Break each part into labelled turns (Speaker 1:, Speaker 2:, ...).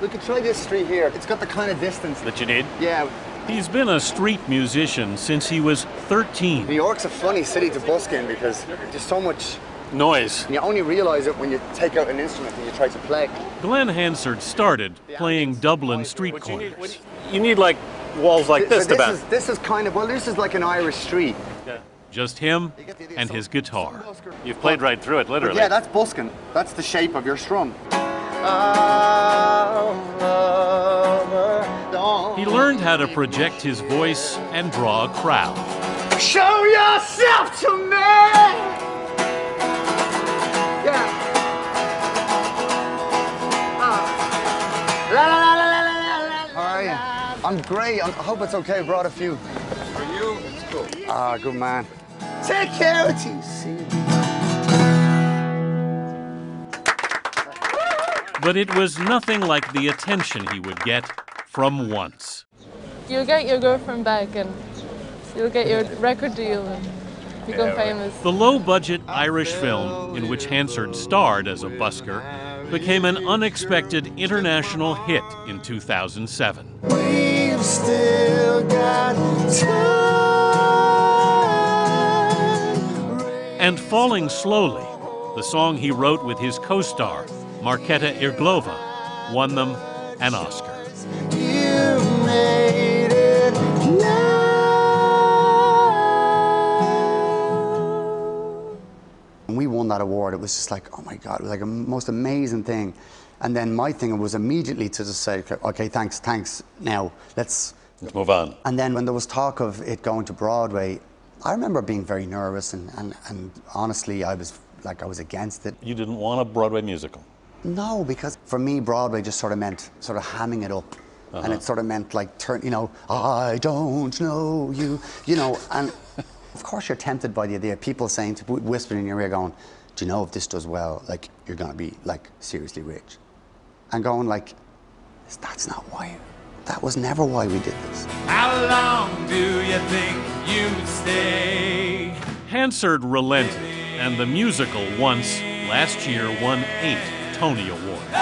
Speaker 1: We could try this street here. It's got the kind of distance
Speaker 2: that you need.
Speaker 1: Yeah.
Speaker 2: He's been a street musician since he was 13.
Speaker 1: New York's a funny city to busk in because there's so much
Speaker 2: noise.
Speaker 1: And you only realize it when you take out an instrument and you try to play.
Speaker 2: Glen Hansard started playing Dublin street corners.
Speaker 3: You need like walls like this to bounce.
Speaker 1: This is kind of, well, this is like an Irish street.
Speaker 3: Yeah.
Speaker 2: Just him and his guitar.
Speaker 3: You've played right through it, literally.
Speaker 1: Yeah, that's busking. That's the shape of your strum.
Speaker 2: He learned how to project his voice and draw a crowd.
Speaker 1: Show yourself to me! Yeah. How are you? I'm great. I hope it's okay. I brought a few.
Speaker 4: For you, it's cool.
Speaker 1: Ah, good man. Take care of TC.
Speaker 2: But it was nothing like the attention he would get from Once.
Speaker 5: You'll get your girlfriend back and you'll get your record deal and become famous.
Speaker 2: The low-budget Irish film in which Hansard starred as a busker became an unexpected international hit in 2007.
Speaker 1: We've still got time.
Speaker 2: And Falling Slowly, the song he wrote with his co-star, Markéta Irglova, won them an Oscar.
Speaker 1: You made it now. When we won that award, it was just like, oh my God, it was like a most amazing thing. And then my thing was immediately to just say, okay, thanks, now let's
Speaker 3: move on.
Speaker 1: And then when there was talk of it going to Broadway, I remember being very nervous and honestly, I was against it.
Speaker 3: You didn't want a Broadway musical?
Speaker 1: No, because for me, Broadway just sort of meant sort of hamming it up. And it sort of meant like, I don't know you, and of course you're tempted by the idea, people saying, whispering in your ear going, do you know if this does well, like, you're gonna be like seriously rich. And going like, that's not why, that was never why we did this.
Speaker 6: How long do you think you'd stay?
Speaker 2: Hansard relented, and the musical Once last year won 8 Tony Awards.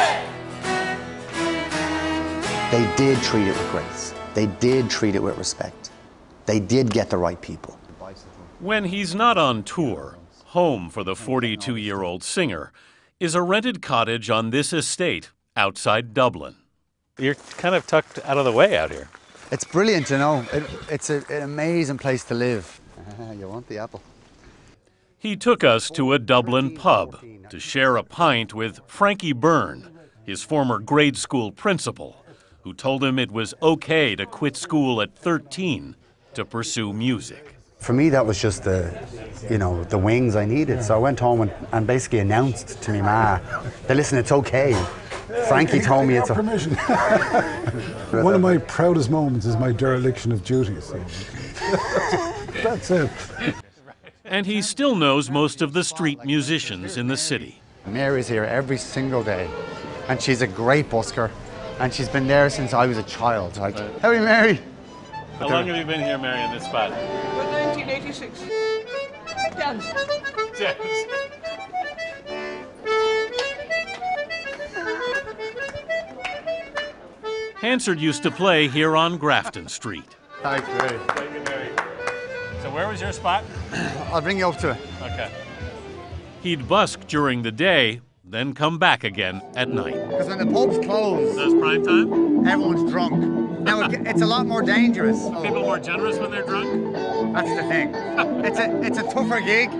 Speaker 1: They did treat it with grace. They did treat it with respect. They did get the right people.
Speaker 2: When he's not on tour, home for the 42-year-old singer is a rented cottage on this estate outside Dublin.
Speaker 3: You're kind of tucked out of the way out here.
Speaker 1: It's brilliant, it's an amazing place to live. You want the apple?
Speaker 2: He took us to a Dublin pub to share a pint with Frankie Byrne, his former grade school principal, who told him it was okay to quit school at 13 to pursue music.
Speaker 1: For me, that was just the wings I needed. So I went home and basically announced to me ma, that listen, it's okay. Frankie told me it's a
Speaker 4: permission. One of my proudest moments is my dereliction of duty. So. That's it.
Speaker 2: And he still knows most of the street musicians in the city.
Speaker 1: Mary's here every single day, and she's a great busker, and she's been there since I was a child. Like, howdy, Mary.
Speaker 3: How long have you been here, Mary, in this spot?
Speaker 5: 1986. Dance.
Speaker 2: Hansard used to play here on Grafton Street.
Speaker 1: Thanks, Mary.
Speaker 3: Thank you, Mary. So where was your spot?
Speaker 1: I'll bring you up to it.
Speaker 3: Okay.
Speaker 2: He'd busk during the day, then come back again at night.
Speaker 1: Because when the pubs close,
Speaker 2: That's prime time?
Speaker 1: everyone's drunk. Now, it's a lot more dangerous.
Speaker 2: People more generous when they're drunk?
Speaker 1: That's the thing. It's a tougher gig,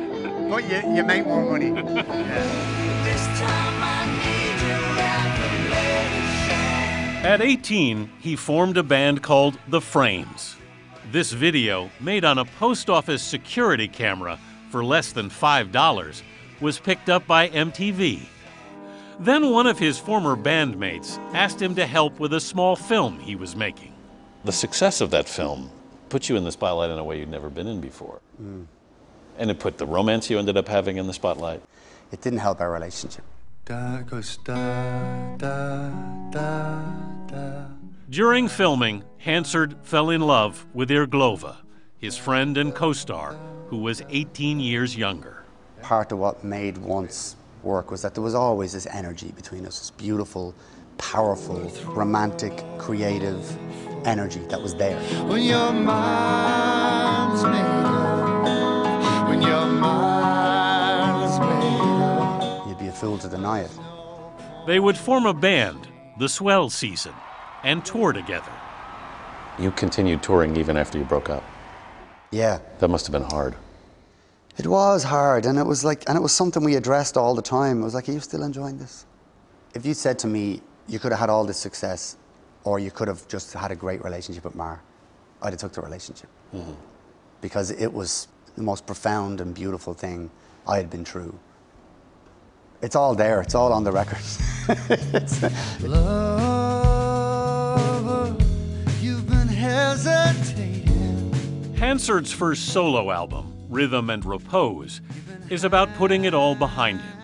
Speaker 1: but you make more money.
Speaker 6: This time I need your revelation.
Speaker 2: At 18, he formed a band called The Frames. This video, made on a post office security camera for less than $5, was picked up by MTV. Then one of his former bandmates asked him to help with a small film he was making.
Speaker 3: The success of that film put you in the spotlight in a way you'd never been in before. And it put the romance you ended up having in the spotlight.
Speaker 1: It didn't help our relationship.
Speaker 2: During filming, Hansard fell in love with Irglova, his friend and co-star, who was 18 years younger.
Speaker 1: Part of what made Once work was that there was always this energy between us, this beautiful powerful, romantic, creative energy that was there.
Speaker 7: When your mind's made up, when your mind's made up.
Speaker 1: You'd be a fool to deny it.
Speaker 2: They would form a band, the Swell Season, and tour together.
Speaker 3: You continued touring even after you broke up.
Speaker 1: Yeah.
Speaker 3: That must have been hard.
Speaker 1: It was hard, and it was something we addressed all the time. It was like, are you still enjoying this? If you said to me, you could have had all this success, or you could have just had a great relationship with Mar, I'd have took the relationship. Mm-hmm. Because it was the most profound and beautiful thing I had been through. It's all there, it's all on the record.
Speaker 7: Lover, you've been hesitating.
Speaker 2: Hansard's first solo album, Rhythm and Repose, is about putting it all behind him.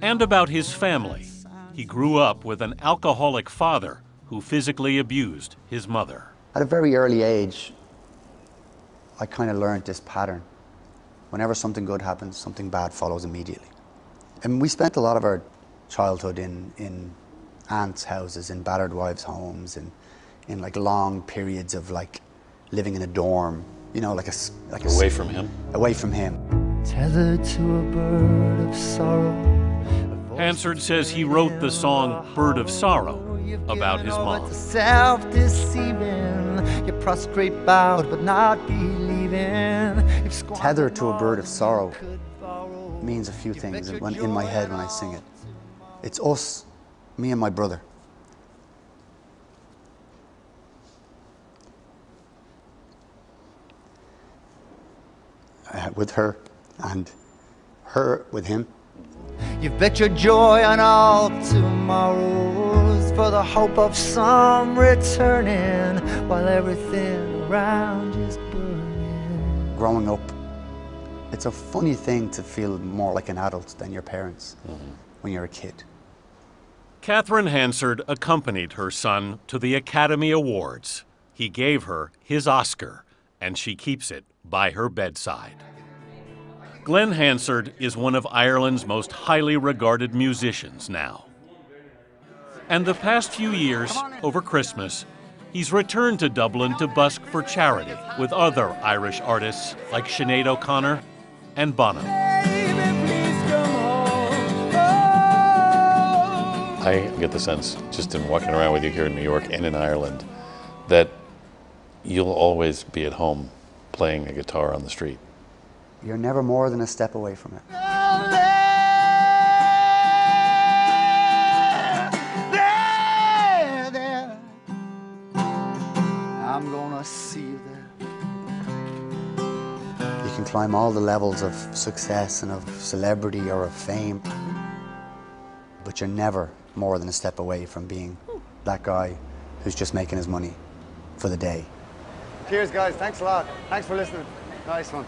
Speaker 2: And about his family. He grew up with an alcoholic father who physically abused his mother.
Speaker 1: At a very early age, I kind of learned this pattern. Whenever something good happens, something bad follows immediately. And we spent a lot of our childhood in aunts' houses, in battered wives' homes, and in like long periods of like living in a dorm, you know,
Speaker 3: Away from him?
Speaker 1: Away from him.
Speaker 7: Tethered to a bird of sorrow.
Speaker 2: Hansard says he wrote the song Bird of Sorrow about his mom.
Speaker 7: Self-deceiving, you prostrate bowed but not believing.
Speaker 1: Tethered to a bird of sorrow means a few things in my head when I sing it. It's us, me and my brother. With her, and her with him.
Speaker 7: You've bet your joy on all tomorrows for the hope of some returning while everything around is burning.
Speaker 1: Growing up, it's a funny thing to feel more like an adult than your parents when you're a kid.
Speaker 2: Catherine Hansard accompanied her son to the Academy Awards. He gave her his Oscar, and she keeps it by her bedside. Glen Hansard is one of Ireland's most highly regarded musicians now. And the past few years, over Christmas, he's returned to Dublin to busk for charity with other Irish artists like Sinead O'Connor and Bono.
Speaker 3: I get the sense, just in walking around with you here in New York and in Ireland, that you'll always be at home playing a guitar on the street.
Speaker 1: You're never more than a step away from it.
Speaker 7: I'm gonna see you there.
Speaker 1: You can climb all the levels of success and of celebrity or of fame, but you're never more than a step away from being that guy who's just making his money for the day. Cheers, guys. Thanks a lot. Thanks for listening. Nice one.